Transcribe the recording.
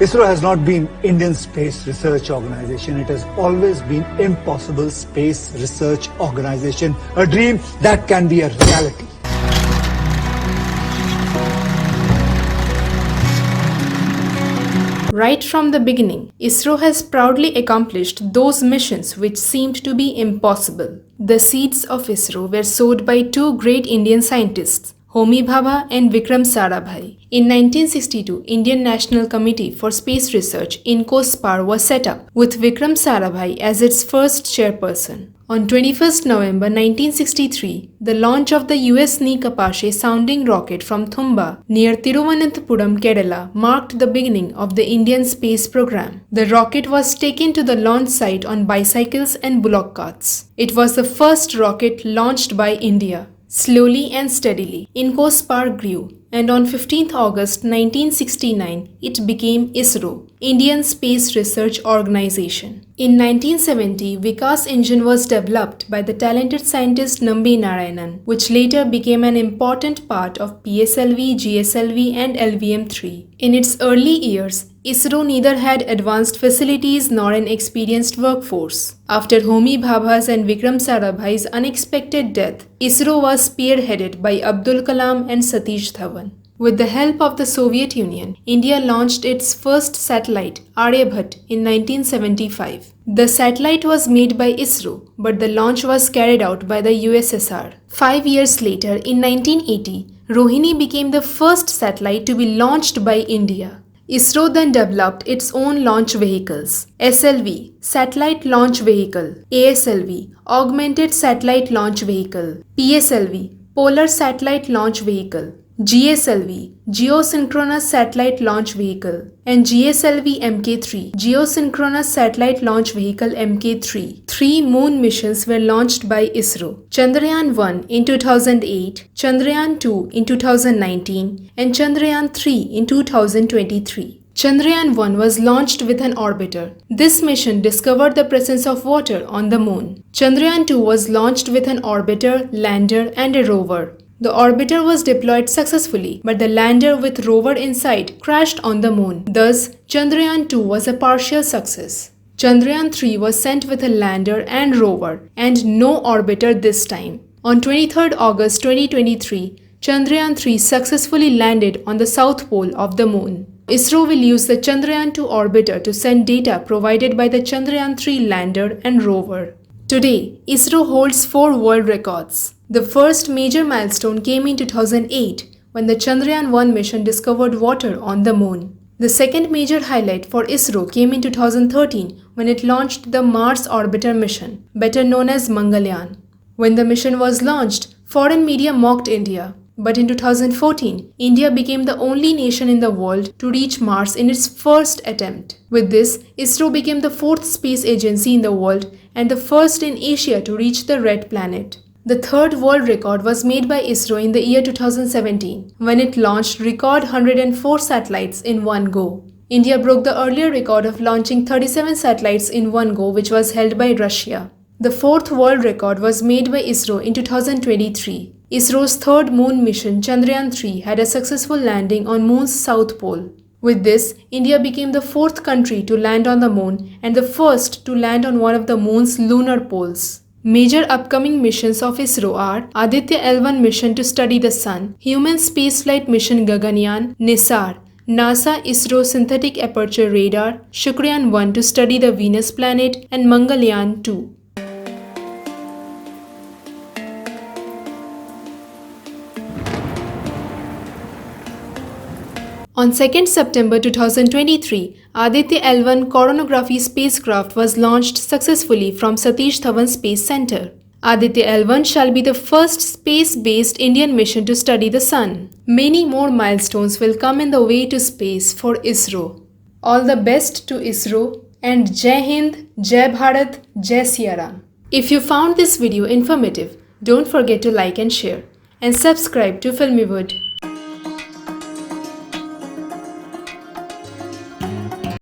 ISRO has not been Indian Space Research Organization. It has always been Impossible Space Research Organization, a dream that can be a reality. Right from the beginning, ISRO has proudly accomplished those missions which seemed to be impossible. The seeds of ISRO were sowed by two great Indian scientists, Homi Bhabha and Vikram Sarabhai. In 1962, Indian National Committee for Space Research INCOSPAR was set up, with Vikram Sarabhai as its first chairperson. On 21st November 1963, the launch of the US Ni Apache sounding rocket from Thumba near Thiruvananthapuram, Kerala marked the beginning of the Indian space program. The rocket was taken to the launch site on bicycles and bullock carts. It was the first rocket launched by India. Slowly and steadily, INCOSPAR grew, and on 15th August 1969, it became ISRO, Indian Space Research Organization. In 1970, Vikas engine was developed by the talented scientist Nambi Narayanan, which later became an important part of PSLV, GSLV and LVM-3. In its early years, ISRO neither had advanced facilities nor an experienced workforce. After Homi Bhabha's and Vikram Sarabhai's unexpected death, ISRO was spearheaded by Abdulkalam and Satishdhawan. With the help of the Soviet Union, India launched its first satellite, Aryabhat, in 1975. The satellite was made by ISRO, but the launch was carried out by the USSR. 5 years later, in 1980, Rohini became the first satellite to be launched by India. ISRO then developed its own launch vehicles, SLV, Satellite Launch Vehicle, ASLV, Augmented Satellite Launch Vehicle, PSLV, Polar Satellite Launch Vehicle, GSLV, Geosynchronous Satellite Launch Vehicle, and GSLV Mk3, Geosynchronous Satellite Launch Vehicle Mk3. 3 moon missions were launched by ISRO: Chandrayaan 1 in 2008, Chandrayaan 2 in 2019, and Chandrayaan 3 in 2023. Chandrayaan 1 was launched with an orbiter. This mission discovered the presence of water on the moon. Chandrayaan 2 was launched with an orbiter, lander, and a rover. The orbiter was deployed successfully, but the lander with rover inside crashed on the moon. Thus, Chandrayaan 2 was a partial success. Chandrayaan 3 was sent with a lander and rover, and no orbiter this time. On 23rd August 2023, Chandrayaan 3 successfully landed on the south pole of the moon. ISRO will use the Chandrayaan 2 orbiter to send data provided by the Chandrayaan 3 lander and rover. Today, ISRO holds 4 world records. The first major milestone came in 2008 when the Chandrayaan 1 mission discovered water on the moon. The second major highlight for ISRO came in 2013 when it launched the Mars Orbiter mission, better known as Mangalyaan. When the mission was launched, foreign media mocked India. But in 2014, India became the only nation in the world to reach Mars in its first attempt. With this, ISRO became the 4th space agency in the world and the first in Asia to reach the red planet. The third world record was made by ISRO in the year 2017, when it launched record 104 satellites in one go. India broke the earlier record of launching 37 satellites in one go, which was held by Russia. The fourth world record was made by ISRO in 2023. ISRO's third moon mission, Chandrayaan 3, had a successful landing on Moon's south pole. With this, India became the 4th country to land on the moon and the first to land on one of the moon's lunar poles. Major upcoming missions of ISRO are Aditya L1 mission to study the sun, Human Spaceflight Mission Gaganyaan, NISAR, NASA ISRO Synthetic Aperture Radar, Shukrayaan 1 to study the Venus planet, and Mangalyaan 2. On 2nd September 2023, Aditya L1 coronography spacecraft was launched successfully from Satishdhawanspacecentre. Aditya L1 shall be the first space-based Indian mission to study the sun. Many more milestones will come in the way to space for ISRO. All the best to ISRO and Jaihind, Jaibharat, Jai Shri Ram. If you found this video informative, don't forget to like and share and subscribe to Filmywud.